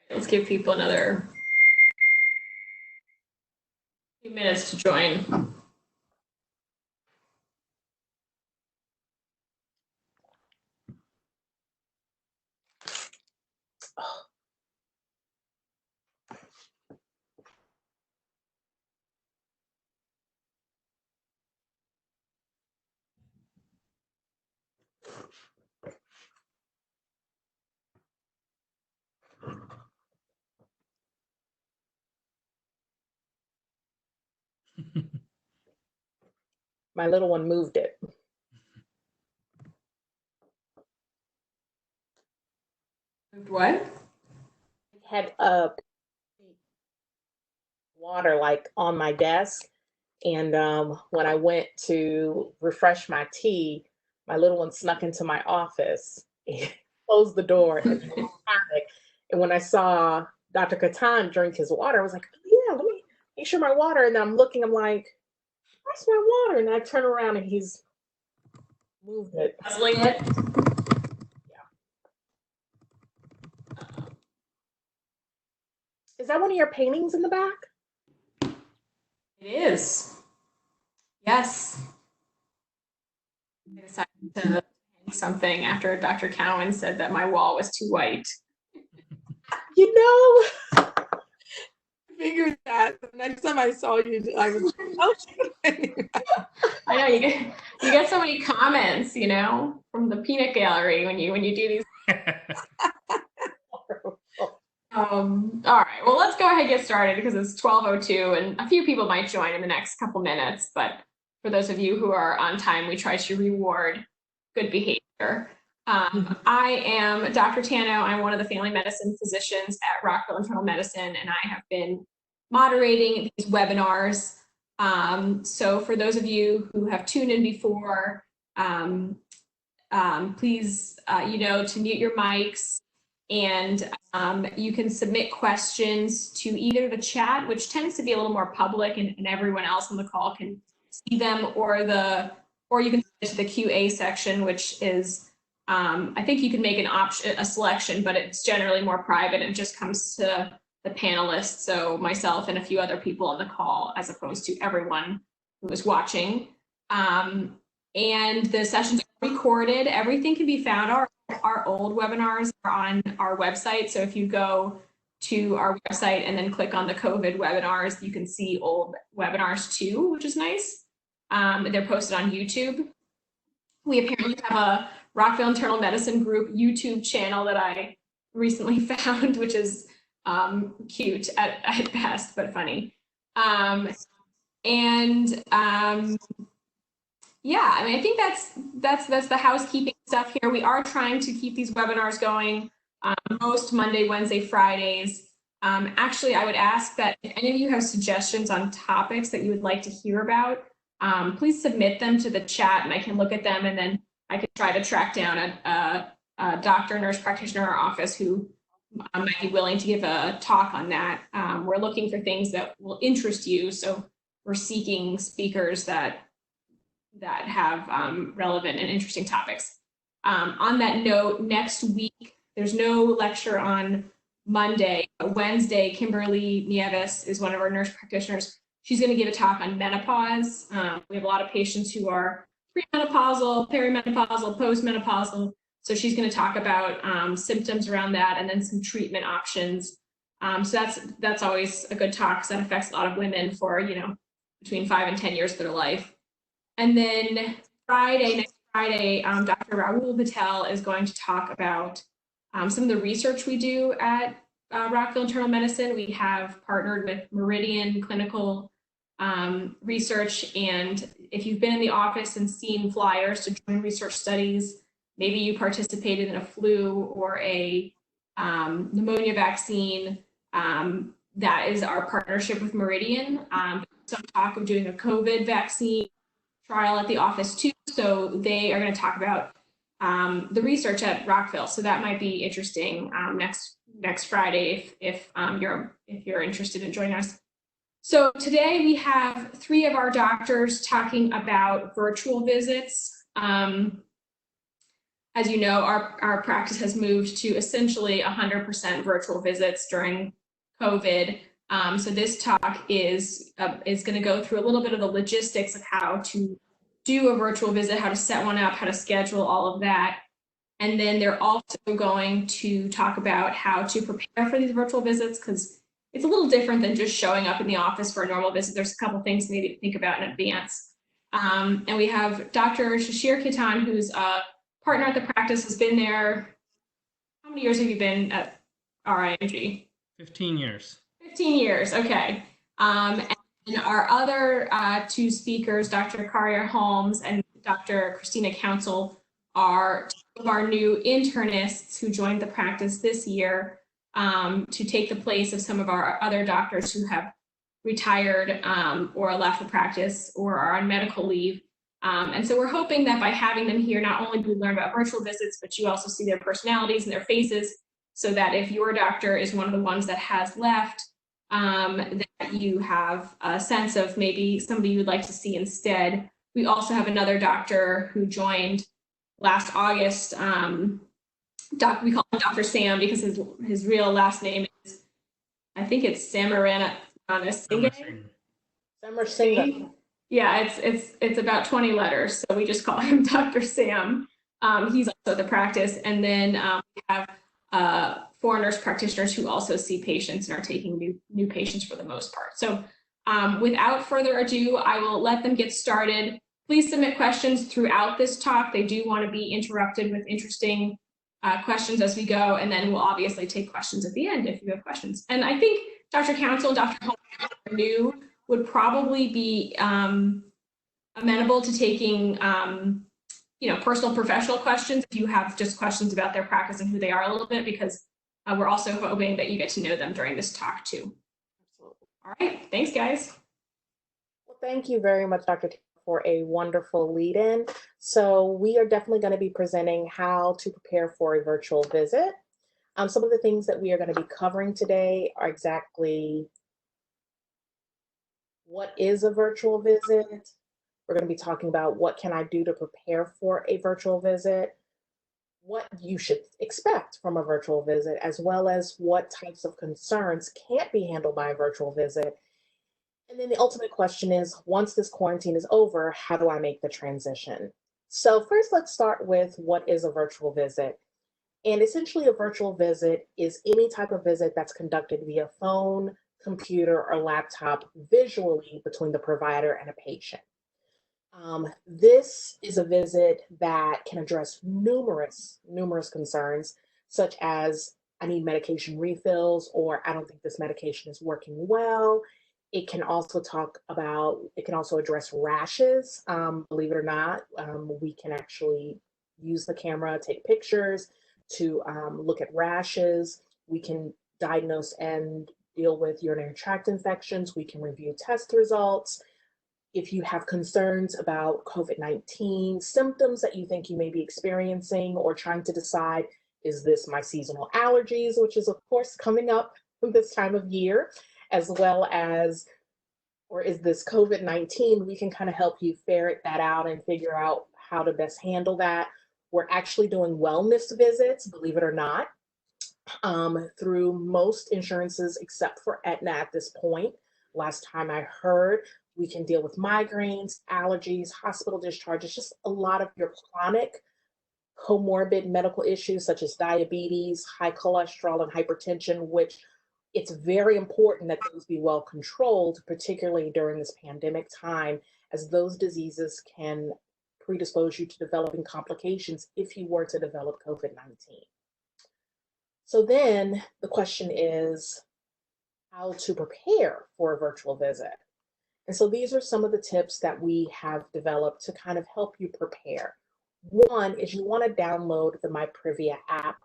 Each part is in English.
Let's give people another few minutes to join. My little one moved it. What? It had water like on my desk. And when I went to refresh my tea, my little one snuck into my office, closed the door, and panicked. And when I saw Dr. Khetan drink his water, I was like, oh, yeah, let me make sure my water. And I'm looking, I'm like, where's my water? And I turn around and he's moved it. Puzzling it? Is that one of your paintings in the back? It is. Yes. I decided to paint something after Dr. Cowan said that my wall was too white. You know, I figured that the next time I saw you, I was I know you get so many comments, you know, from the peanut gallery when you do these. All right, well, let's go ahead and get started because it's 12:02 and a few people might join in the next couple minutes, but for those of you who are on time, we try to reward good behavior. I am Dr. Tano. I'm one of the family medicine physicians at Rockville Internal Medicine, and I have been moderating these webinars. So for those of you who have tuned in before, please, to mute your mics, and you can submit questions to either the chat, which tends to be a little more public and everyone else on the call can see them, or you can send it to the QA section, which is, I think you can make a selection, but it's generally more private and just comes to the panelists, so myself and a few other people on the call, as opposed to everyone who is watching. And the sessions are recorded. Everything can be found. Our old webinars are on our website. So if you go to our website and then click on the COVID webinars, you can see old webinars too, which is nice. They're posted on YouTube. We apparently have a Rockville Internal Medicine Group YouTube channel that I recently found, which is cute at best, but funny. Yeah, I mean, I think that's the housekeeping stuff here. We are trying to keep these webinars going most Monday, Wednesday, Fridays. Actually, I would ask that if any of you have suggestions on topics that you would like to hear about, please submit them to the chat and I can look at them, and then I can try to track down a doctor, nurse practitioner in our office who might be willing to give a talk on that. We're looking for things that will interest you, so we're seeking speakers that have relevant and interesting topics. On that note, next week, there's no lecture on Monday, but Wednesday, Kimberly Nieves is one of our nurse practitioners. She's going to give a talk on menopause. We have a lot of patients who are premenopausal, perimenopausal, postmenopausal. So she's going to talk about symptoms around that and then some treatment options. So that's always a good talk because that affects a lot of women for, between 5 and 10 years of their life. And then next Friday, Dr. Rahul Patel is going to talk about some of the research we do at Rockville Internal Medicine. We have partnered with Meridian Clinical Research, and if you've been in the office and seen flyers to join research studies, maybe you participated in a flu or a pneumonia vaccine, that is our partnership with Meridian. Some talk of doing a COVID vaccine trial at the office too, so they are going to talk about the research at Rockville. So that might be interesting next Friday if you're interested in joining us. So today we have 3 of our doctors talking about virtual visits. As you know, our practice has moved to essentially 100% virtual visits during COVID. So this talk is going to go through a little bit of the logistics of how to do a virtual visit, how to set one up, how to schedule all of that. And then they're also going to talk about how to prepare for these virtual visits, because it's a little different than just showing up in the office for a normal visit. There's a couple things maybe to think about in advance. And we have Dr. Shishir Khetan, who's a partner at the practice, has been there. How many years have you been at RIMG? 15 years. 15 years, okay. And our other two speakers, Dr. Kharia Holmes and Dr. Christina Council, are two of our new internists who joined the practice this year to take the place of some of our other doctors who have retired or left the practice or are on medical leave. And so we're hoping that by having them here, not only do we learn about virtual visits, but you also see their personalities and their faces, so that if your doctor is one of the ones that has left, that you have a sense of maybe somebody you'd like to see instead. We also have another doctor who joined last August. We call him Dr. Sam because his real last name is, I think it's Samarana Singh. Samar Singh. Yeah, it's about 20 letters, so we just call him Dr. Sam. He's also at the practice, and then we have 4 nurse practitioners who also see patients and are taking new patients for the most part. So without further ado, I will let them get started. Please submit questions throughout this talk. They do want to be interrupted with interesting questions as we go, and then we'll obviously take questions at the end if you have questions. And I think Dr. Council and Dr. Holmes are new, would probably be amenable to taking personal professional questions if you have just questions about their practice and who they are a little bit, because we're also hoping that you get to know them during this talk too. Absolutely. All right, thanks guys. Well, thank you very much, Dr. T, for a wonderful lead-in. So we are definitely going to be presenting how to prepare for a virtual visit. Some of the things that we are going to be covering today are exactly what is a virtual visit. We're going to be talking about what can I do to prepare for a virtual visit, what you should expect from a virtual visit, as well as what types of concerns can't be handled by a virtual visit. And then the ultimate question is, once this quarantine is over, how do I make the transition? So first, let's start with what is a virtual visit. And essentially, a virtual visit is any type of visit that's conducted via phone, computer, or laptop visually between the provider and a patient. This is a visit that can address numerous concerns, such as I need medication refills, or I don't think this medication is working well. It can also address rashes. Believe it or not, we can actually use the camera, take pictures to look at rashes. We can diagnose and deal with urinary tract infections. We can review test results. If you have concerns about COVID-19 symptoms that you think you may be experiencing, or trying to decide, is this my seasonal allergies, which is of course coming up this time of year, as well as, or is this COVID-19, we can kind of help you ferret that out and figure out how to best handle that. We're actually doing wellness visits, believe it or not, through most insurances except for Aetna at this point. Last time I heard, we can deal with migraines, allergies, hospital discharges, just a lot of your chronic comorbid medical issues such as diabetes, high cholesterol, and hypertension, which it's very important that those be well controlled, particularly during this pandemic time, as those diseases can predispose you to developing complications if you were to develop COVID-19. So then the question is how to prepare for a virtual visit. And so these are some of the tips that we have developed to kind of help you prepare. One is you want to download the MyPrivia app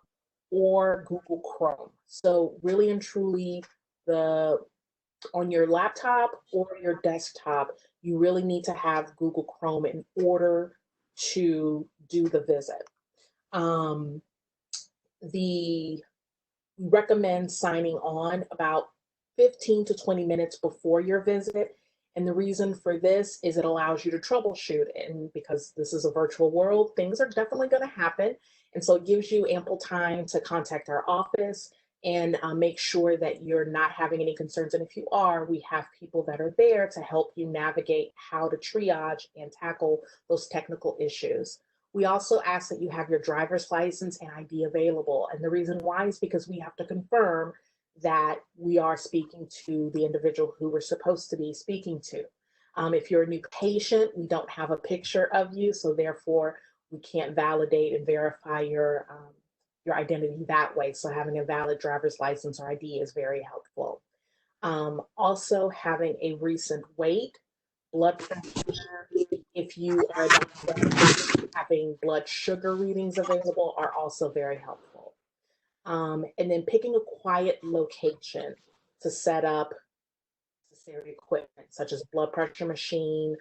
or Google Chrome. So really and truly, on your laptop or your desktop, you really need to have Google Chrome in order to do the visit. We recommend signing on about 15 to 20 minutes before your visit And the reason for this is it allows you to troubleshoot. And because this is a virtual world, things are definitely going to happen. And so it gives you ample time to contact our office and make sure that you're not having any concerns. And if you are, we have people that are there to help you navigate how to triage and tackle those technical issues. We also ask that you have your driver's license and ID available. And the reason why is because we have to confirm that we are speaking to the individual who we're supposed to be speaking to. If you're a new patient, we don't have a picture of you, so therefore we can't validate and verify your identity that way. So having a valid driver's license or ID is very helpful. Also having a recent weight, blood pressure, if you are having blood sugar readings available are also very helpful. And then picking a quiet location to set up necessary equipment, such as a blood pressure machine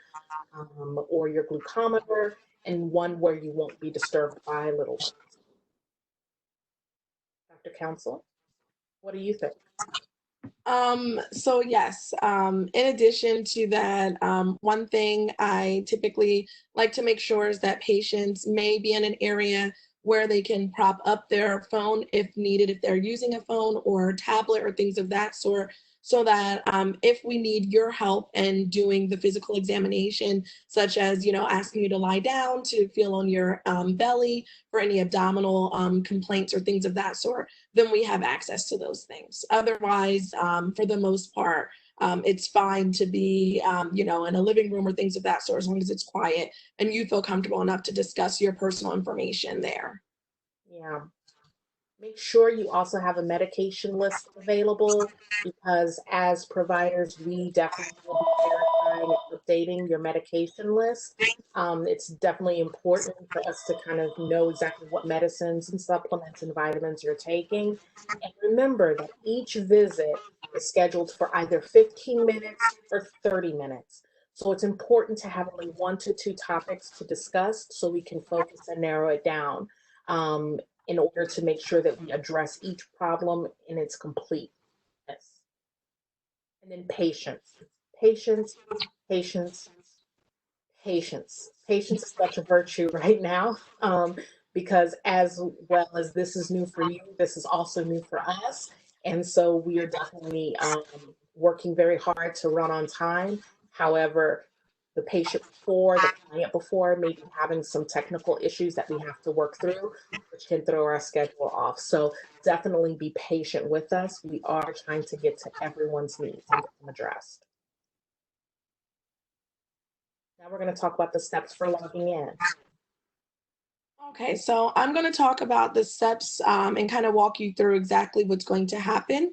or your glucometer, and one where you won't be disturbed by little ones. Dr. Council, what do you think? So yes, in addition to that, one thing I typically like to make sure is that patients may be in an area where they can prop up their phone if needed, if they're using a phone or tablet or things of that sort, so that if we need your help in doing the physical examination, such as, asking you to lie down to feel on your belly for any abdominal complaints or things of that sort, then we have access to those things. Otherwise, for the most part, it's fine to be, in a living room or things of that sort, as long as it's quiet and you feel comfortable enough to discuss your personal information there. Yeah. Make sure you also have a medication list available because as providers, we definitely will be verifying and updating your medication list. It's definitely important for us to kind of know exactly what medicines and supplements and vitamins you're taking. And remember that each visit is scheduled for either 15 minutes or 30 minutes. So it's important to have only 1 to 2 topics to discuss so we can focus and narrow it down. Um, in order to make sure that we address each problem in its completeness. And then patience, patience, patience, patience. Patience is such a virtue right now because as well as this is new for you, this is also new for us. And so we are definitely working very hard to run on time. However, the patient before, the client before may be having some technical issues that we have to work through, which can throw our schedule off. So definitely be patient with us. We are trying to get to everyone's needs and get them addressed. Now we're going to talk about the steps for logging in. Okay, so I'm going to talk about the steps and kind of walk you through exactly what's going to happen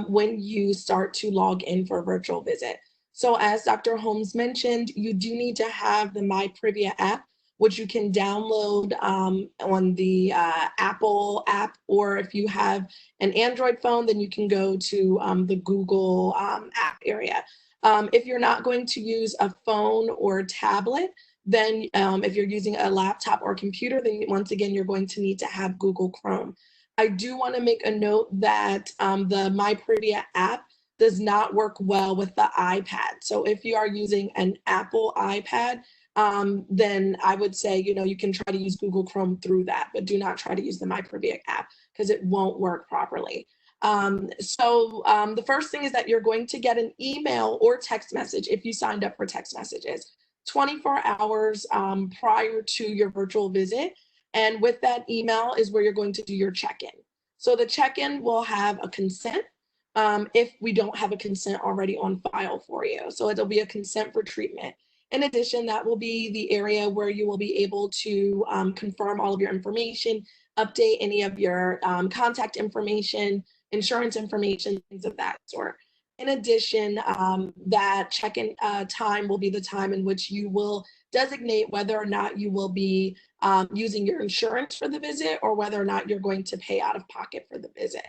when you start to log in for a virtual visit. So as Dr. Holmes mentioned, you do need to have the MyPrivia app, which you can download on the Apple app, or if you have an Android phone, then you can go to the Google app area. If you're not going to use a phone or tablet, then if you're using a laptop or computer, then once again, you're going to need to have Google Chrome. I do want to make a note that the MyPrivia app does not work well with the iPad. So if you are using an Apple iPad, then I would say, you can try to use Google Chrome through that, but do not try to use the MyPrivia app because it won't work properly. The first thing is that you're going to get an email or text message if you signed up for text messages 24 hours prior to your virtual visit. And with that email is where you're going to do your check-in. So the check-in will have a consent if we don't have a consent already on file for you. So it'll be a consent for treatment. In addition, that will be the area where you will be able to confirm all of your information, update any of your contact information, insurance information, things of that sort. In addition, that check-in time will be the time in which you will designate whether or not you will be using your insurance for the visit or whether or not you're going to pay out of pocket for the visit.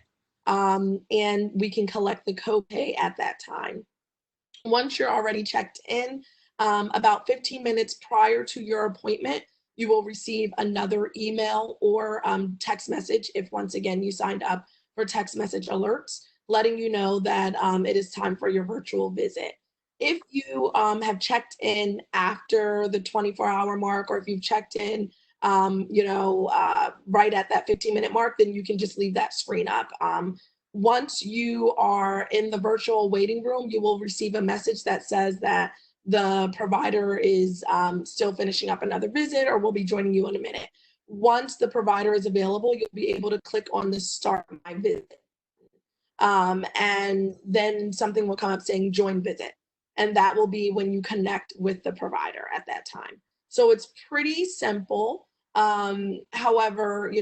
And we can collect the copay at that time. Once you're already checked in, about 15 minutes prior to your appointment, you will receive another email or text message if once again you signed up for text message alerts, letting you know that it is time for your virtual visit. If you have checked in after the 24-hour mark, or if you've checked in, right at that 15-minute mark, then you can just leave that screen up. Once you are in the virtual waiting room, you will receive a message that says that the provider is still finishing up another visit or will be joining you in a minute. Once the provider is available, you'll be able to click on the start my visit. And then something will come up saying join visit. And that will be when you connect with the provider at that time. So it's pretty simple. However,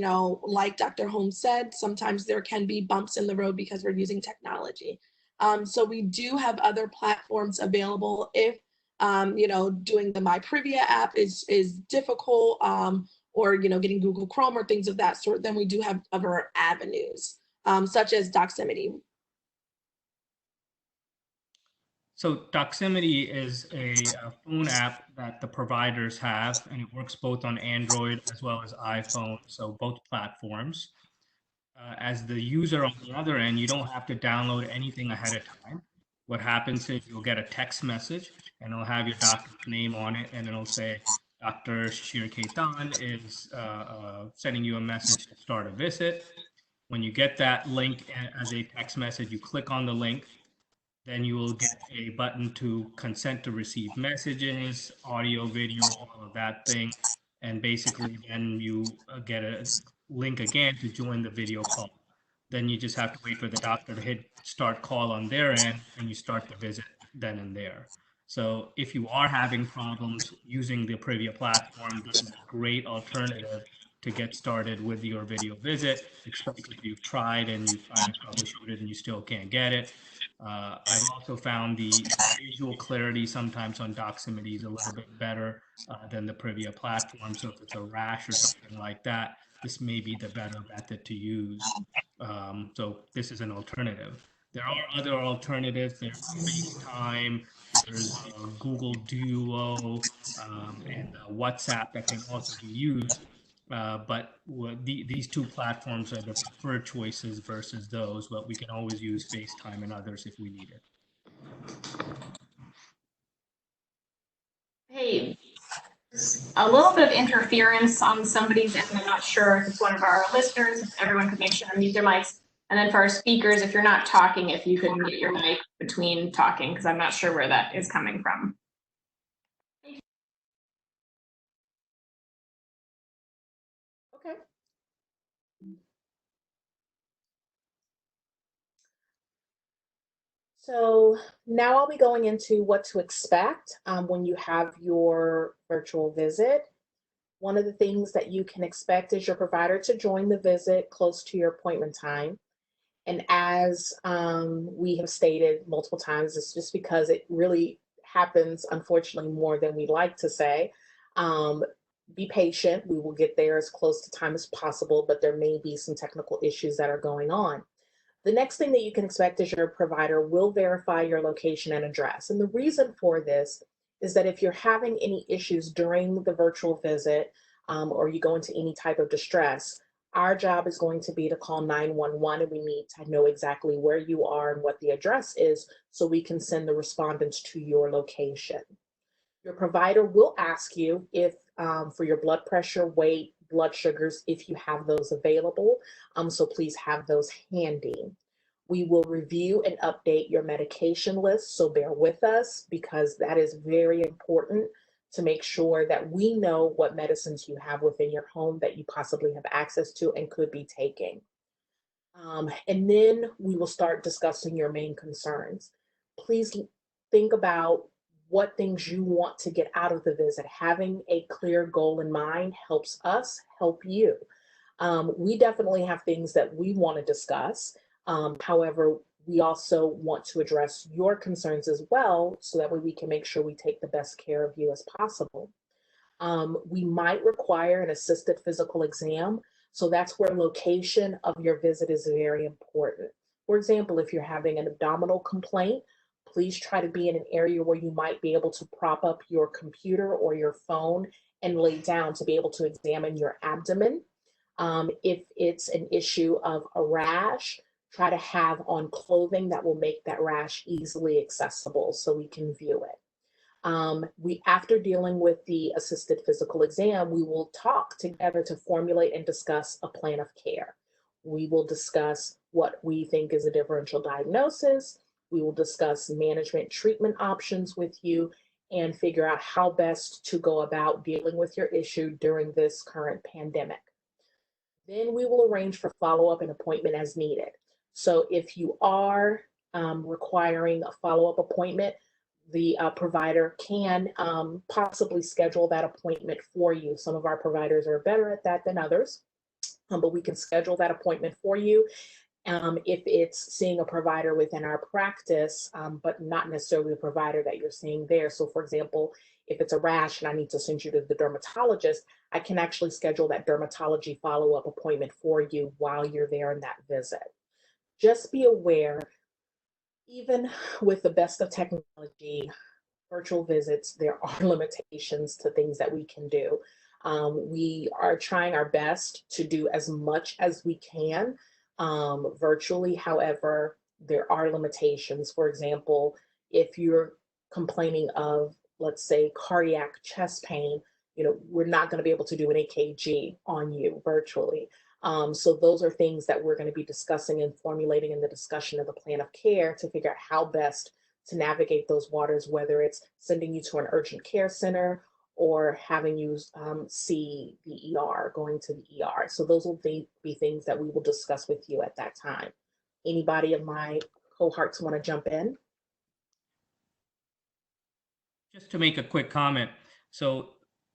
like Dr. Holmes said, sometimes there can be bumps in the road because we're using technology. So we do have other platforms available if, doing the My Privia app is difficult, or, getting Google Chrome or things of that sort, then we do have other avenues, such as Doximity. So Doximity is a phone app that the providers have, and it works both on Android as well as iPhone, so both platforms. As the user on the other end, you don't have to download anything ahead of time. What happens is you'll get a text message, and it'll have your doctor's name on it, and it'll say, Dr. Shishir Khetan is sending you a message to start a visit. When you get that link as a text message, you click on the link. Then you will get a button to consent to receive messages, audio, video, all of that thing. And basically then you get a link again to join the video call. Then you just have to wait for the doctor to hit start call on their end, and you start the visit then and there. So if you are having problems using the Privia platform, this is a great alternative to get started with your video visit, especially if you've tried and you've tried to troubleshoot it and you still can't get it. I've also found the visual clarity sometimes on Doximity is a little bit better than the Privia platform. So if it's a rash or something like that, this may be the better method to use. So this is an alternative. There are other alternatives. There's FaceTime, there's Google Duo, and WhatsApp that can also be used. But these two platforms are the preferred choices versus those, but we can always use FaceTime and others if we need it. Hey, a little bit of interference on somebody's end. I'm not sure if it's one of our listeners. If everyone could make sure to mute their mics. And then for our speakers, if you're not talking, if you could mute your mic between talking, because I'm not sure where that is coming from. Okay. So now I'll be going into what to expect when you have your virtual visit. One of the things that you can expect is your provider to join the visit close to your appointment time. And as we have stated multiple times, it's just because it really happens, unfortunately, more than we like to say. Be patient. We will get there as close to time as possible, but there may be some technical issues that are going on. The next thing that you can expect is your provider will verify your location and address. And the reason for this is that if you're having any issues during the virtual visit, or you go into any type of distress, our job is going to be to call 911, and we need to know exactly where you are and what the address is so we can send the respondents to your location. Your provider will ask you if for your blood pressure, weight, blood sugars, if you have those available. So please have those handy. We will review and update your medication list, so bear with us because that is very important to make sure that we know what medicines you have within your home that you possibly have access to and could be taking. And then we will start discussing your main concerns. Please think about what things you want to get out of the visit. Having a clear goal in mind helps us help you. We definitely have things that we want to discuss. However, we also want to address your concerns as well, so that way we can make sure we take the best care of you as possible. We might require an assisted physical exam. So that's where location of your visit is very important. For example, if you're having an abdominal complaint, please try to be in an area where you might be able to prop up your computer or your phone and lay down to be able to examine your abdomen. If it's an issue of a rash, try to have on clothing that will make that rash easily accessible so we can view it. After dealing with the assisted physical exam, we will talk together to formulate and discuss a plan of care. We will discuss what we think is a differential diagnosis. We will discuss management treatment options with you and figure out how best to go about dealing with your issue during this current pandemic. Then we will arrange for follow-up and appointment as needed. So if you are requiring a follow-up appointment, the provider can possibly schedule that appointment for you. Some of our providers are better at that than others, but we can schedule that appointment for you. If it's seeing a provider within our practice, but not necessarily the provider that you're seeing there. So for example, if it's a rash and I need to send you to the dermatologist, I can actually schedule that dermatology follow-up appointment for you while you're there in that visit. Just be aware, even with the best of technology, virtual visits, there are limitations to things that we can do. We are trying our best to do as much as we can virtually. However, there are limitations. For example, if you're complaining of, let's say, cardiac chest pain, we're not going to be able to do an EKG on you virtually. So those are things that we're going to be discussing and formulating in the discussion of the plan of care to figure out how best to navigate those waters, whether it's sending you to an urgent care center or having you see the ER, going to the ER. So those will be things that we will discuss with you at that time. Anybody of my cohorts want to jump in? Just to make a quick comment. So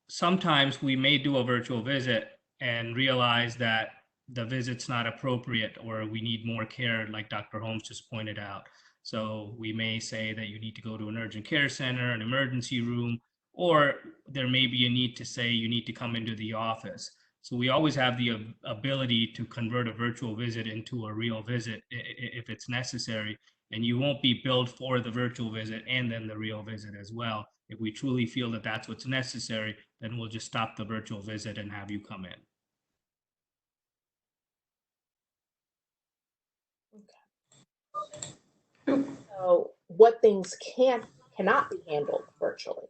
sometimes we may do a virtual visit and realize that the visit's not appropriate or we need more care, like Dr. Holmes just pointed out. So we may say that you need to go to an urgent care center, an emergency room, or there may be a need to say you need to come into the office. So we always have the ability to convert a virtual visit into a real visit if it's necessary. And you won't be billed for the virtual visit and then the real visit as well. If we truly feel that that's what's necessary, then we'll just stop the virtual visit and have you come in. Okay. So what things cannot be handled virtually?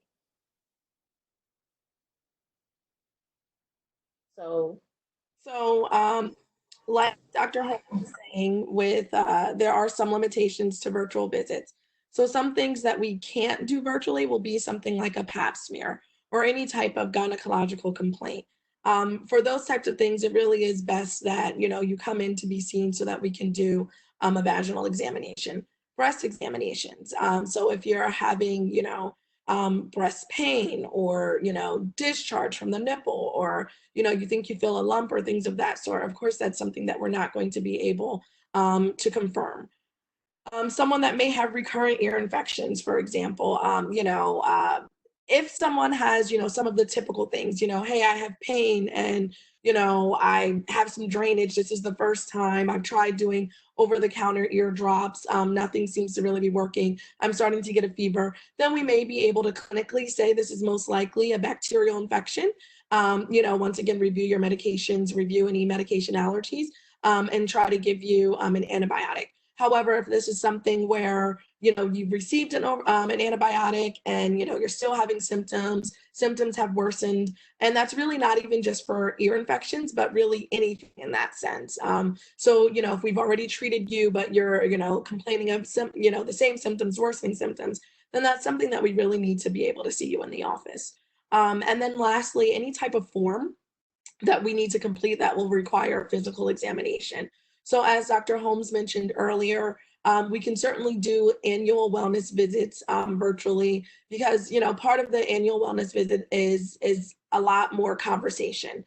Like Dr. Holmes was saying, there are some limitations to virtual visits. So some things that we can't do virtually will be something like a pap smear or any type of gynecological complaint. For those types of things, it really is best that you come in to be seen so that we can do a vaginal examination, breast examinations. So if you're having breast pain or discharge from the nipple, or you think you feel a lump or things of that sort, of course that's something that we're not going to be able to confirm. Someone that may have recurrent ear infections, for example, if someone has some of the typical things, hey, I have pain and I have some drainage, this is the first time I've tried doing over-the-counter ear drops, nothing seems to really be working, I'm starting to get a fever, then we may be able to clinically say this is most likely a bacterial infection. Once again, review your medications, review any medication allergies, and try to give you an antibiotic. However, if this is something where you've received an antibiotic and you're still having symptoms have worsened, and that's really not even just for ear infections, but really anything in that sense. So if we've already treated you, but you're complaining of the same symptoms, worsening symptoms, then that's something that we really need to be able to see you in the office. And then lastly, any type of form that we need to complete that will require physical examination. So as Dr. Holmes mentioned earlier, we can certainly do annual wellness visits virtually because, part of the annual wellness visit is a lot more conversation,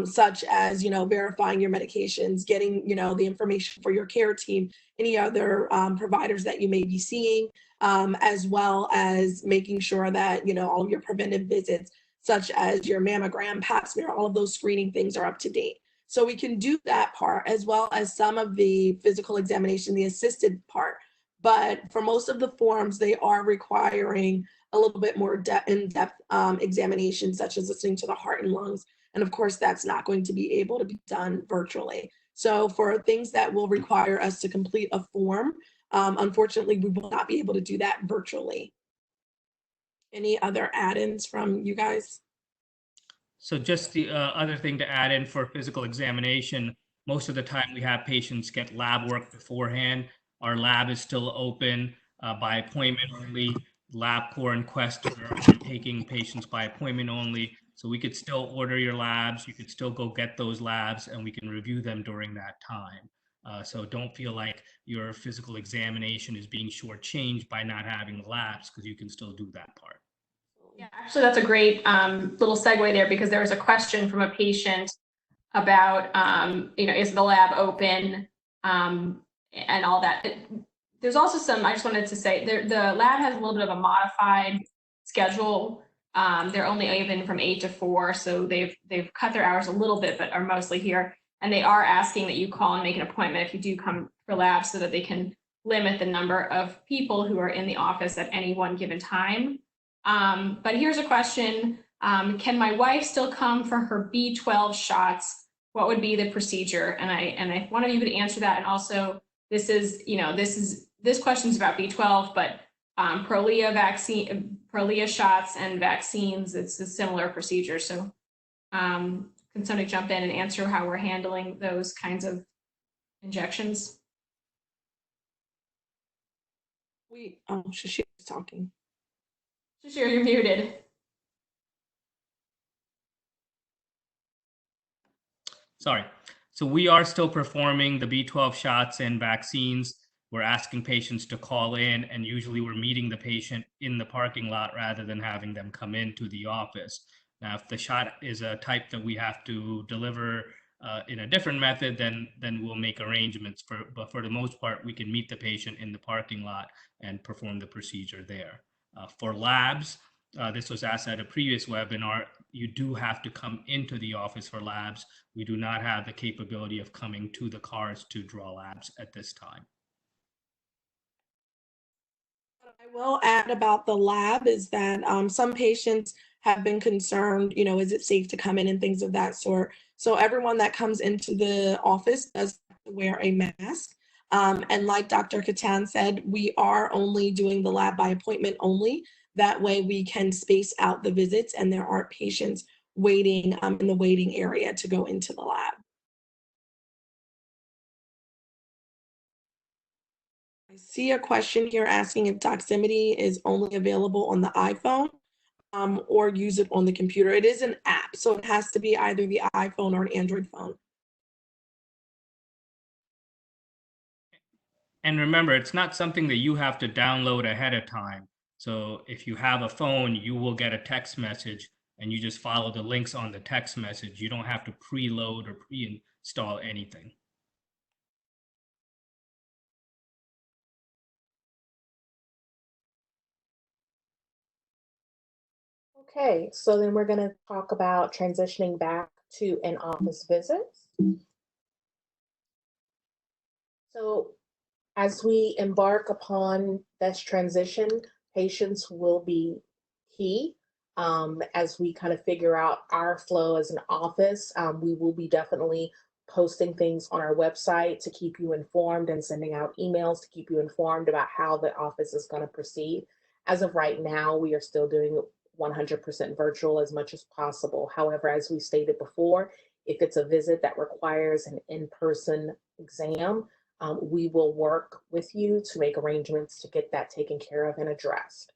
such as, verifying your medications, getting, the information for your care team, any other providers that you may be seeing, as well as making sure that, all of your preventive visits, such as your mammogram, pap smear, all of those screening things are up to date. So we can do that part as well as some of the physical examination, the assisted part. But for most of the forms, they are requiring a little bit more in-depth examination, such as listening to the heart and lungs. And of course, that's not going to be able to be done virtually. So for things that will require us to complete a form, unfortunately, we will not be able to do that virtually. Any other add-ins from you guys? So just the other thing to add in for physical examination, most of the time we have patients get lab work beforehand. Our lab is still open by appointment only. LabCorp and Quest are taking patients by appointment only. So we could still order your labs. You could still go get those labs and we can review them during that time. So don't feel like your physical examination is being shortchanged by not having the labs, because you can still do that part. Yeah, actually, that's a great little segue there, because there was a question from a patient about, is the lab open, and all that. There's also some, I just wanted to say, the lab has a little bit of a modified schedule. They're only open from 8 to 4, so they've cut their hours a little bit, but are mostly here. And they are asking that you call and make an appointment if you do come for labs, so that they can limit the number of people who are in the office at any one given time. But here's a question. Can my wife still come for her B12 shots? What would be the procedure? And I one of you could answer that. And also, this question is about B12, but Prolia shots and vaccines, it's a similar procedure. So can somebody jump in and answer how we're handling those kinds of injections? Shishir is talking. Shishir, you're muted. Sorry. So we are still performing the B12 shots and vaccines. We're asking patients to call in, and usually we're meeting the patient in the parking lot rather than having them come into the office. Now, if the shot is a type that we have to deliver in a different method, then we'll make arrangements but for the most part, we can meet the patient in the parking lot and perform the procedure there. For labs, this was asked at a previous webinar, you do have to come into the office for labs. We do not have the capability of coming to the cars to draw labs at this time. What I will add about the lab is that some patients have been concerned, is it safe to come in and things of that sort. So everyone that comes into the office does have to wear a mask. And like Dr. Khetan said, we are only doing the lab by appointment only. That way we can space out the visits and there aren't patients waiting in the waiting area to go into the lab. I see a question here asking if Doximity is only available on the iPhone or use it on the computer. It is an app, so it has to be either the iPhone or an Android phone. And remember, it's not something that you have to download ahead of time. So if you have a phone, you will get a text message and you just follow the links on the text message. You don't have to preload or pre-install anything. Okay, so then we're going to talk about transitioning back to in-office visits. So as we embark upon this transition, patients will be key. As we kind of figure out our flow as an office, we will be definitely posting things on our website to keep you informed and sending out emails to keep you informed about how the office is going to proceed. As of right now, we are still doing 100% virtual as much as possible. However, as we stated before, if it's a visit that requires an in-person exam, we will work with you to make arrangements to get that taken care of and addressed.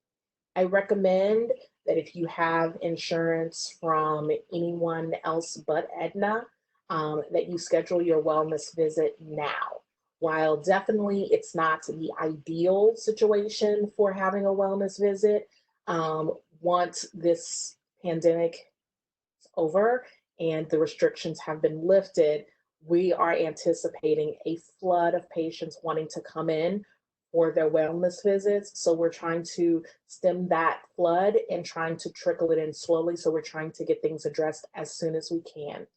I recommend that if you have insurance from anyone else but Aetna, that you schedule your wellness visit now. While definitely it's not the ideal situation for having a wellness visit, once this pandemic is over and the restrictions have been lifted, we are anticipating a flood of patients wanting to come in for their wellness visits. So we're trying to stem that flood and trying to trickle it in slowly. So we're trying to get things addressed as soon as we can.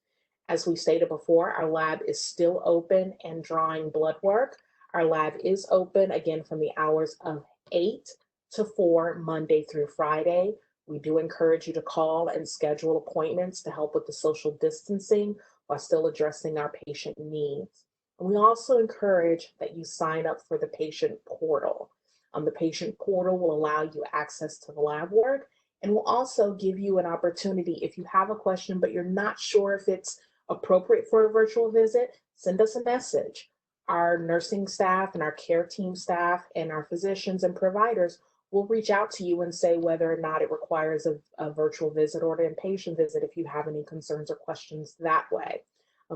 As we stated before, our lab is still open and drawing blood work. Our lab is open again from the hours of 8 to 4, Monday through Friday. We do encourage you to call and schedule appointments to help with the social distancing. while still addressing our patient needs. And we also encourage that you sign up for the patient portal. The patient portal will allow you access to the lab work and will also give you an opportunity if you have a question, but you're not sure if it's appropriate for a virtual visit, send us a message. Our nursing staff and our care team staff and our physicians and providers will reach out to you and say whether or not it requires a virtual visit or an inpatient visit if you have any concerns or questions that way.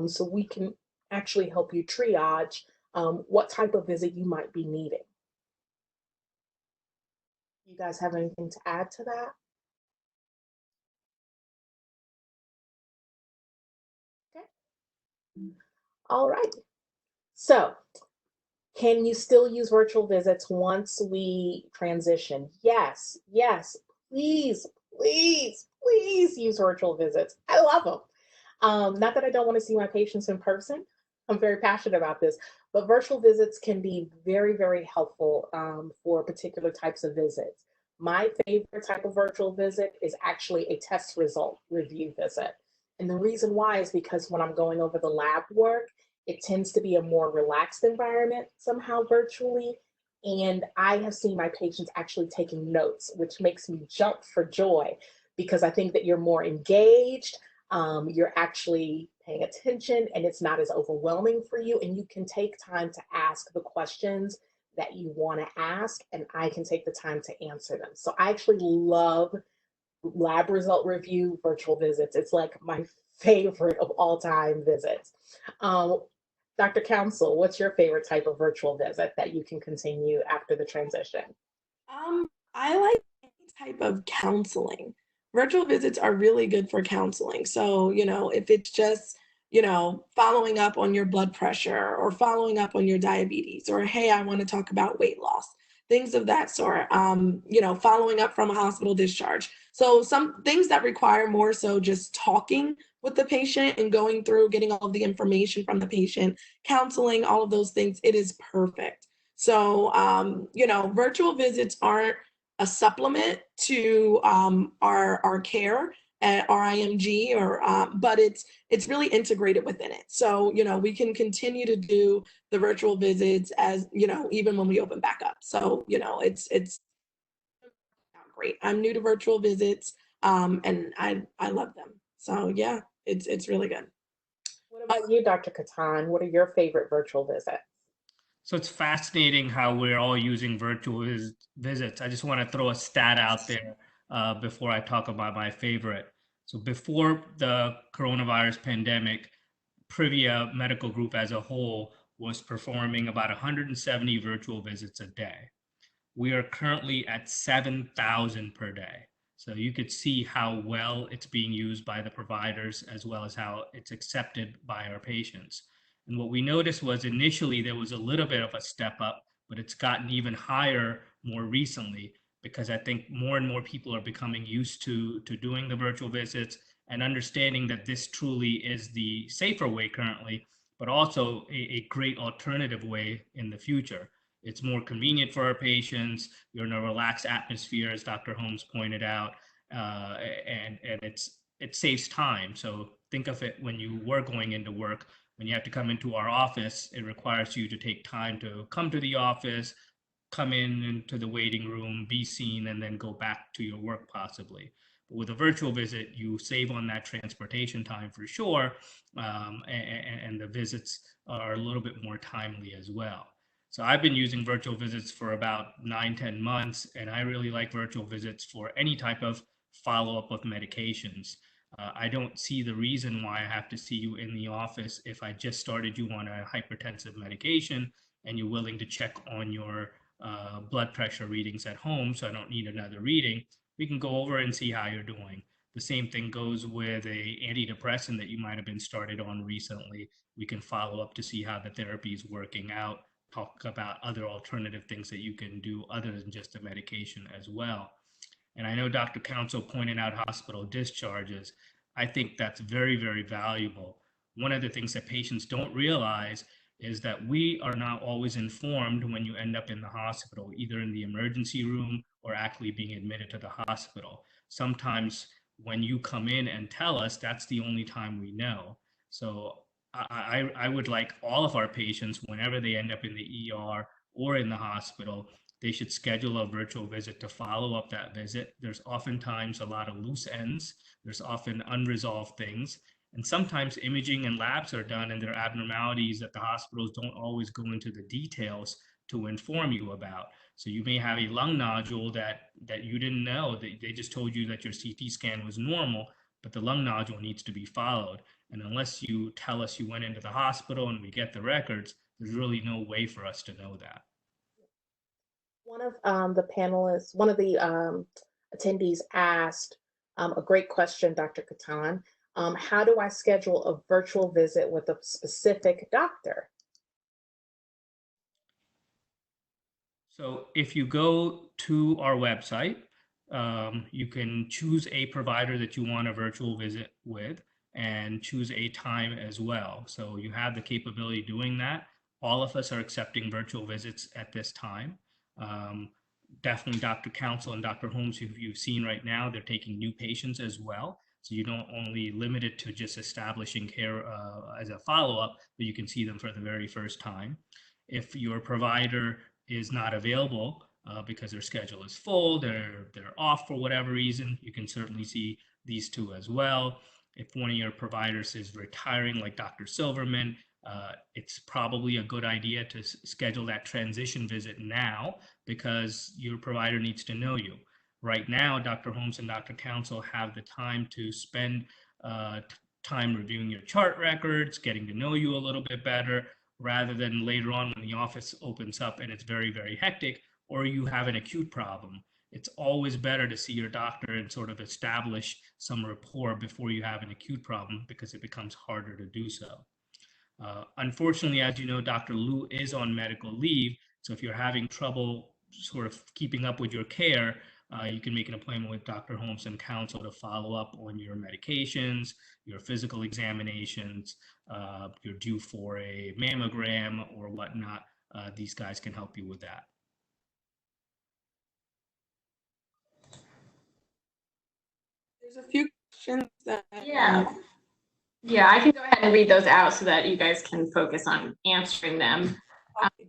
So we can actually help you triage what type of visit you might be needing. You guys have anything to add to that? Okay. All right. So, can you still use virtual visits once we transition? Yes, yes, please, please, please use virtual visits. I love them. Not that I don't want to see my patients in person. I'm very passionate about this, but virtual visits can be very, very helpful for particular types of visits. My favorite type of virtual visit is actually a test result review visit. And the reason why is because when I'm going over the lab work, it tends to be a more relaxed environment somehow virtually. And I have seen my patients actually taking notes, which makes me jump for joy because I think that you're more engaged, you're actually paying attention, and it's not as overwhelming for you. And you can take time to ask the questions that you want to ask, and I can take the time to answer them. So I actually love lab result review virtual visits. It's like my favorite of all time visits. Dr. Council, what's your favorite type of virtual visit that you can continue after the transition? I like any type of counseling. Virtual visits are really good for counseling. So, if it's just, following up on your blood pressure or following up on your diabetes, or hey, I want to talk about weight loss, things of that sort, following up from a hospital discharge. So some things that require more so just talking with the patient and going through, getting all of the information from the patient, counseling, all of those things, it is perfect. So, virtual visits aren't a supplement to our care at RIMG, but it's really integrated within it. So, we can continue to do the virtual visits as, even when we open back up. So, it's great. I'm new to virtual visits, and I love them. So yeah, it's really good. What about you, Dr. Khetan? What are your favorite virtual visits? So it's fascinating how we're all using virtual visits. I just want to throw a stat out there before I talk about my favorite. So before the coronavirus pandemic, Privia Medical Group as a whole was performing about 170 virtual visits a day. We are currently at 7,000 per day. So you could see how well it's being used by the providers as well as how it's accepted by our patients. And what we noticed was initially there was a little bit of a step up, but it's gotten even higher more recently because I think more and more people are becoming used to doing the virtual visits and understanding that this truly is the safer way currently, but also a great alternative way in the future. It's more convenient for our patients. You're in a relaxed atmosphere, as Dr. Holmes pointed out, and it saves time. So think of it when you were going into work. When you have to come into our office, it requires you to take time to come to the office, come into the waiting room, be seen, and then go back to your work possibly. But with a virtual visit, you save on that transportation time for sure, and the visits are a little bit more timely as well. So I've been using virtual visits for about 9-10 months, and I really like virtual visits for any type of follow-up of medications. I don't see the reason why I have to see you in the office if I just started you on a hypertensive medication and you're willing to check on your blood pressure readings at home, so I don't need another reading. We can go over and see how you're doing. The same thing goes with a antidepressant that you might have been started on recently. We can follow up to see how the therapy is working out, talk about other alternative things that you can do other than just a medication as well. And I know Dr. Council pointed out hospital discharges. I think that's very, very valuable. One of the things that patients don't realize is that we are not always informed when you end up in the hospital, either in the emergency room or actually being admitted to the hospital. Sometimes when you come in and tell us, that's the only time we know. So I would like all of our patients, whenever they end up in the ER or in the hospital, they should schedule a virtual visit to follow up that visit. There's oftentimes a lot of loose ends. There's often unresolved things. And sometimes imaging and labs are done and there are abnormalities that the hospitals don't always go into the details to inform you about. So you may have a lung nodule that you didn't know. They just told you that your CT scan was normal, but the lung nodule needs to be followed. And unless you tell us you went into the hospital and we get the records, there's really no way for us to know that. One of the panelists, one of the attendees asked a great question, Dr. Khetan. How do I schedule a virtual visit with a specific doctor? So if you go to our website, you can choose a provider that you want a virtual visit with and choose a time as well. So you have the capability of doing that. All of us are accepting virtual visits at this time. Definitely Dr. Council and Dr. Holmes, who you've seen right now, they're taking new patients as well. So you don't only limit it to just establishing care as a follow-up, but you can see them for the very first time. If your provider is not available because their schedule is full, they're off for whatever reason, you can certainly see these two as well. If one of your providers is retiring, like Dr. Silverman, it's probably a good idea to schedule that transition visit now because your provider needs to know you. Right now, Dr. Holmes and Dr. Council have the time to spend time reviewing your chart records, getting to know you a little bit better, rather than later on when the office opens up and it's very, very hectic, or you have an acute problem. It's always better to see your doctor and sort of establish some rapport before you have an acute problem because it becomes harder to do so. Unfortunately, as you know, Dr. Liu is on medical leave. So if you're having trouble sort of keeping up with your care, you can make an appointment with Dr. Holmes and Council to follow up on your medications, your physical examinations, you're due for a mammogram or whatnot. These guys can help you with that. There's a few questions that Yeah, I can go ahead and read those out so that you guys can focus on answering them.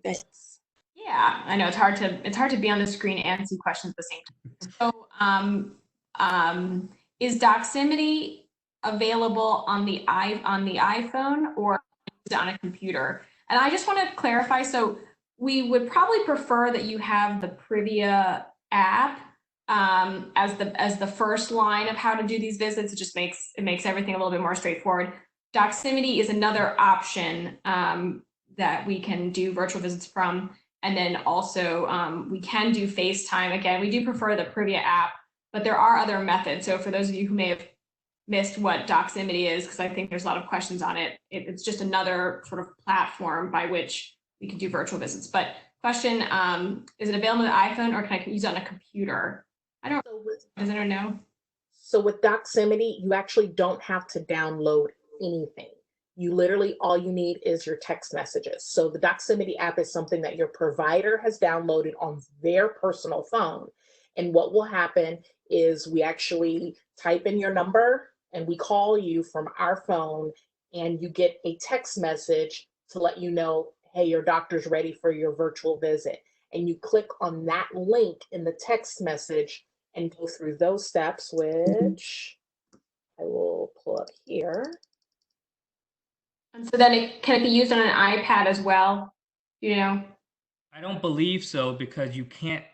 thanks. Yeah, I know it's hard to be on the screen and see questions at the same time. So, is Doximity available on the iPhone or on a computer? And I just want to clarify. So we would probably prefer that you have the Privia app as the first line of how to do these visits. It makes everything a little bit more straightforward. Doximity is another option that we can do virtual visits from. And then also we can do FaceTime. Again, we do prefer the Privia app, but there are other methods. So for those of you who may have missed what Doximity is, because I think there's a lot of questions on it, it's just another sort of platform by which we can do virtual visits. But question, is it available on the iPhone or can I use it on a computer? Does anyone know? So with Doximity, you actually don't have to download anything. You literally, all you need is your text messages. So the Doximity app is something that your provider has downloaded on their personal phone. And what will happen is we actually type in your number and we call you from our phone and you get a text message to let you know, hey, your doctor's ready for your virtual visit. And you click on that link in the text message and go through those steps, which I will pull up here. And so then can it be used on an iPad as well? You know? I don't believe so because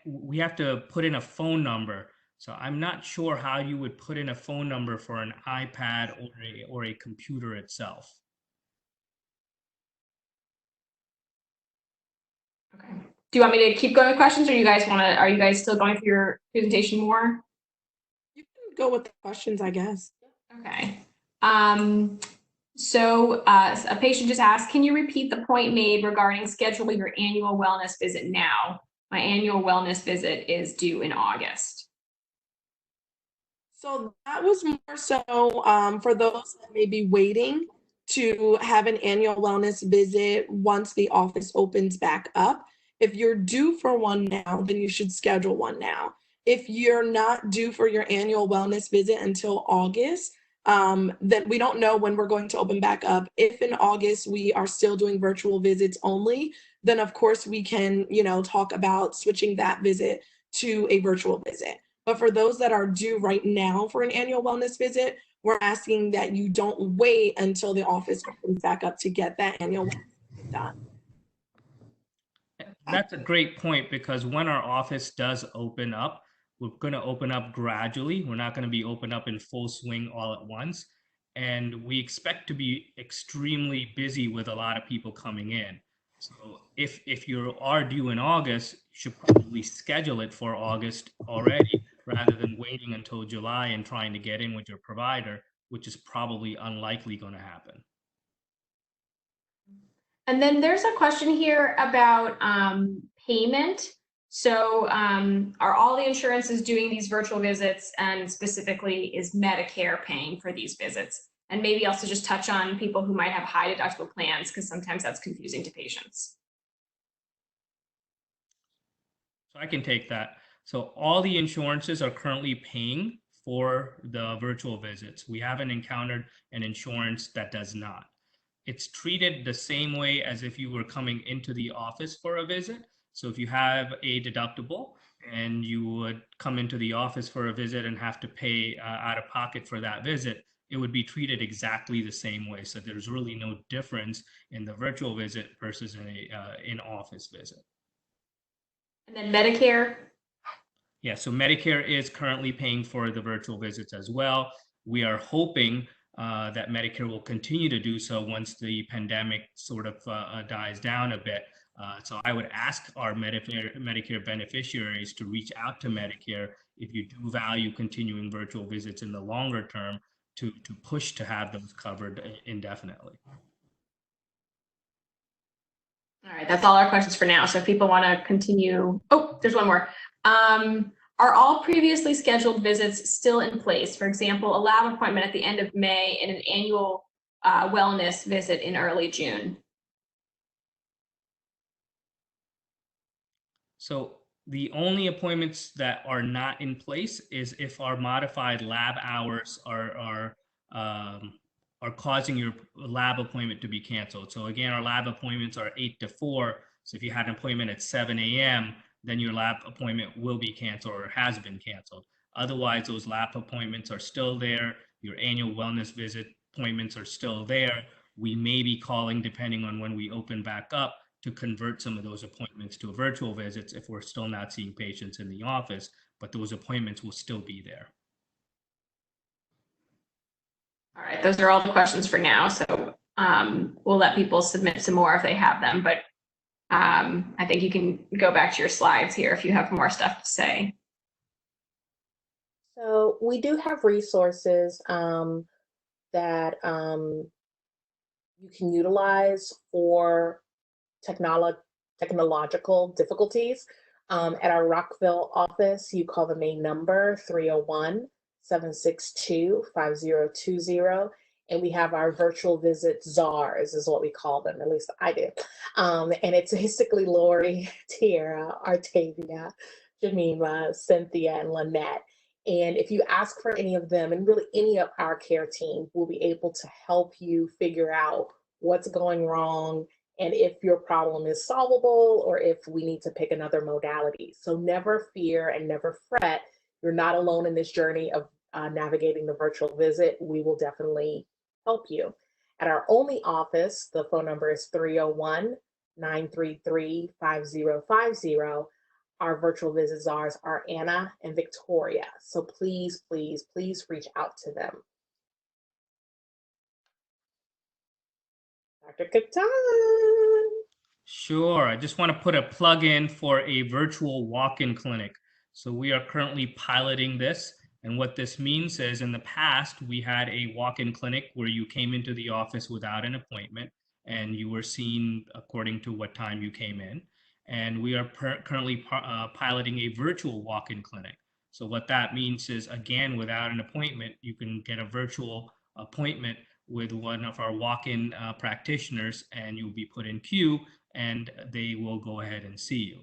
we have to put in a phone number. So I'm not sure how you would put in a phone number for an iPad or a computer itself. Okay. Do you want me to keep going with questions or are you guys still going through your presentation more? You can go with the questions, I guess. Okay. So a patient just asked, can you repeat the point made regarding scheduling your annual wellness visit now? My annual wellness visit is due in August. So that was more so for those that may be waiting to have an annual wellness visit once the office opens back up. If you're due for one now, then you should schedule one now. If you're not due for your annual wellness visit until August, That we don't know when we're going to open back up. If in August we are still doing virtual visits only, then of course we can, talk about switching that visit to a virtual visit. But for those that are due right now for an annual wellness visit, we're asking that you don't wait until the office opens back up to get that annual wellness visit done. That's a great point, because when our office does open up, we're going to open up gradually. We're not going to be open up in full swing all at once. And we expect to be extremely busy with a lot of people coming in. So if you are due in August, you should probably schedule it for August already, rather than waiting until July and trying to get in with your provider, which is probably unlikely going to happen. And then there's a question here about payment. So are all the insurances doing these virtual visits, and specifically is Medicare paying for these visits? And maybe also just touch on people who might have high deductible plans, because sometimes that's confusing to patients. So I can take that. So all the insurances are currently paying for the virtual visits. We haven't encountered an insurance that does not. It's treated the same way as if you were coming into the office for a visit. So if you have a deductible and you would come into the office for a visit and have to pay out of pocket for that visit, it would be treated exactly the same way. So there's really no difference in the virtual visit versus an in-office visit. And then Medicare? Yeah, so Medicare is currently paying for the virtual visits as well. We are hoping that Medicare will continue to do so once the pandemic sort of dies down a bit. So I would ask our Medicare beneficiaries to reach out to Medicare if you do value continuing virtual visits in the longer term, to push to have those covered indefinitely. All right, that's all our questions for now. So if people want to continue, oh, there's one more. Are all previously scheduled visits still in place? For example, a lab appointment at the end of May and an annual wellness visit in early June. So the only appointments that are not in place is if our modified lab hours are causing your lab appointment to be canceled. So again, our lab appointments are 8 to 4. So if you had an appointment at 7 a.m., then your lab appointment will be canceled or has been canceled. Otherwise, those lab appointments are still there. Your annual wellness visit appointments are still there. We may be calling, depending on when we open back up, to convert some of those appointments to virtual visits if we're still not seeing patients in the office, but those appointments will still be there. All right, those are all the questions for now. So we'll let people submit some more if they have them, but I think you can go back to your slides here if you have more stuff to say. So we do have resources that you can utilize for technological difficulties. At our Rockville office, you call the main number 301-762-5020. And we have our virtual visit czars, is what we call them, at least I do. And it's basically Lori, Tiara, Artavia, Jamima, Cynthia, and Lynette. And if you ask for any of them, and really any of our care team, will be able to help you figure out what's going wrong and if your problem is solvable or if we need to pick another modality. So never fear and never fret. You're not alone in this journey of navigating the virtual visit. We will definitely help you. At our only office, the phone number is 301-933-5050. Our virtual visit czars are Anna and Victoria. So please, please, please reach out to them. Dr. Khetan. Sure. I just want to put a plug in for a virtual walk-in clinic. So we are currently piloting this. And what this means is, in the past, we had a walk-in clinic where you came into the office without an appointment and you were seen according to what time you came in. And we are currently piloting a virtual walk-in clinic. So what that means is, again, without an appointment, you can get a virtual appointment with one of our walk-in practitioners, and you'll be put in queue and they will go ahead and see you.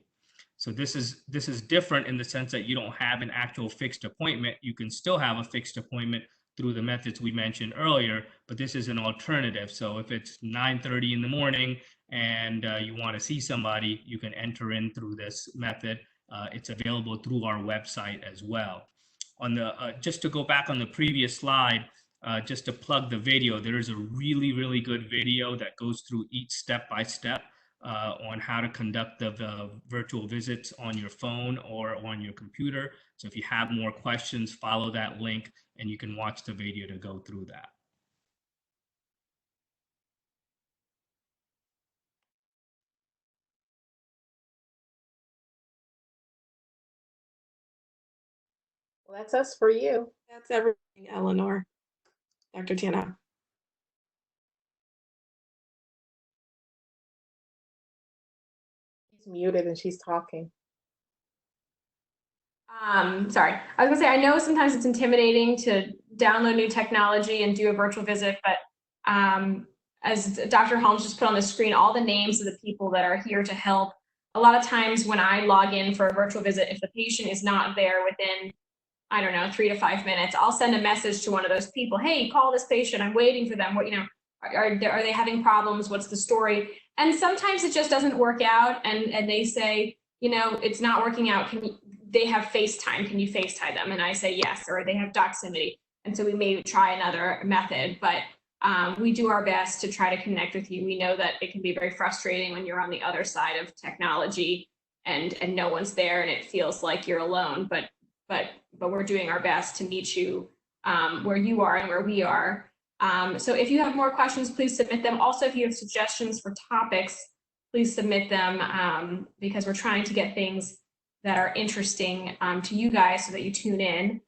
So this is different in the sense that you don't have an actual fixed appointment. You can still have a fixed appointment, through the methods we mentioned earlier, but this is an alternative. So if it's 9:30 in the morning and you want to see somebody, you can enter in through this method. It's available through our website as well. On the just to go back on the previous slide, just to plug the video, there is a really, really good video that goes through each step by step on how to conduct the virtual visits on your phone or on your computer. So if you have more questions, follow that link and you can watch the video to go through that. Well, that's us for you. That's everything, Eleanor. Dr. Tiana. She's muted and she's talking. Sorry, I was gonna say, I know sometimes it's intimidating to download new technology and do a virtual visit, but as Dr. Holmes just put on the screen, all the names of the people that are here to help. A lot of times when I log in for a virtual visit, if the patient is not there within, I don't know, 3 to 5 minutes, I'll send a message to one of those people. Hey, call this patient. I'm waiting for them. What, you know, are they having problems? What's the story? And sometimes it just doesn't work out, and they say, you know, it's not working out. They have FaceTime. Can you FaceTime them? And I say yes, or they have Doximity. And so we may try another method, but we do our best to try to connect with you. We know that it can be very frustrating when you're on the other side of technology and no one's there and it feels like you're alone, but we're doing our best to meet you where you are and where we are. So if you have more questions, please submit them. Also, if you have suggestions for topics, please submit them because we're trying to get things that are interesting to you guys so that you tune in.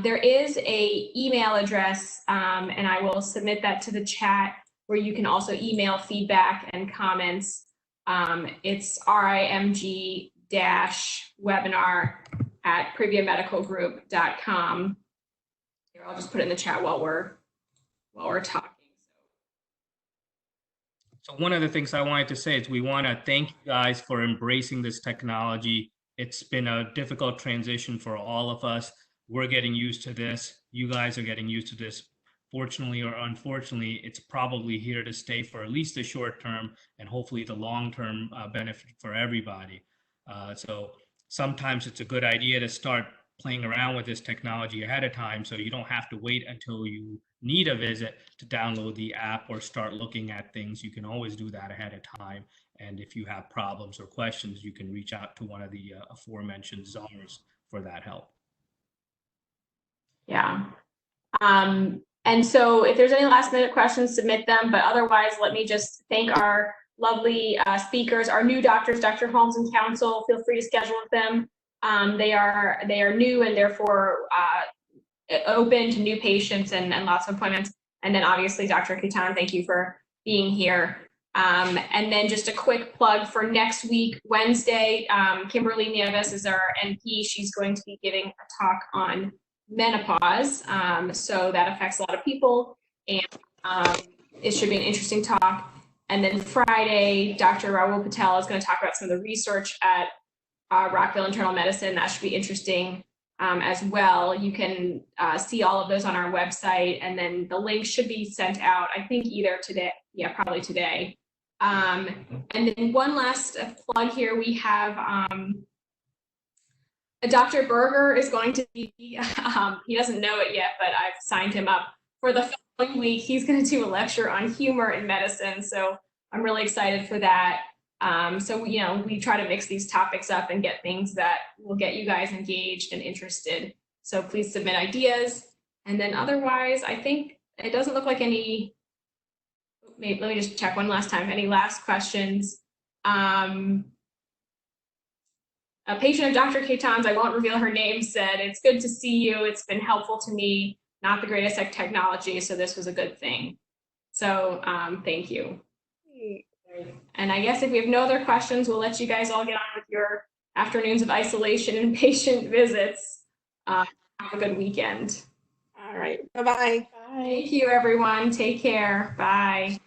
There is a email address, and I will submit that to the chat where you can also email feedback and comments. It's rimg-webinar@priviamedicalgroup.com. Here, I'll just put it in the chat while we're talking. So one of the things I wanted to say is we want to thank you guys for embracing this technology. It's been a difficult transition for all of us. We're getting used to this. You guys are getting used to this. Fortunately or unfortunately, it's probably here to stay for at least the short term and hopefully the long-term benefit for everybody. So sometimes it's a good idea to start playing around with this technology ahead of time so you don't have to wait until you need a visit to download the app or start looking at things. You can always do that ahead of time. And if you have problems or questions, you can reach out to one of the aforementioned czars for that help. Yeah. And so if there's any last minute questions, submit them. But otherwise, let me just thank our lovely speakers, our new doctors, Dr. Holmes and Council. Feel free to schedule with them. They are new and therefore open to new patients and lots of appointments. And then obviously, Dr. Khetan, thank you for being here. And then just a quick plug for next week, Wednesday, Kimberly Nieves is our NP. She's going to be giving a talk on menopause. So that affects a lot of people, and it should be an interesting talk. And then Friday, Dr. Rahul Patel is going to talk about some of the research at Rockville Internal Medicine. That should be interesting as well. You can see all of those on our website, and then the link should be sent out, I think either today, yeah, probably today. And then one last plug here, we have Dr. Berger is going to be, he doesn't know it yet, but I've signed him up for the following week. He's going to do a lecture on humor in medicine. So I'm really excited for that. So, you know, we try to mix these topics up and get things that will get you guys engaged and interested. So please submit ideas. And then otherwise, I think it doesn't look like any, maybe, let me just check one last time. Any last questions? A patient of Dr. Khetan's, I won't reveal her name, said, "It's good to see you. It's been helpful to me. Not the greatest at technology, so this was a good thing." So thank you. And I guess if we have no other questions, we'll let you guys all get on with your afternoons of isolation and patient visits. Have a good weekend. All right. Bye-bye. Thank you, everyone. Take care. Bye.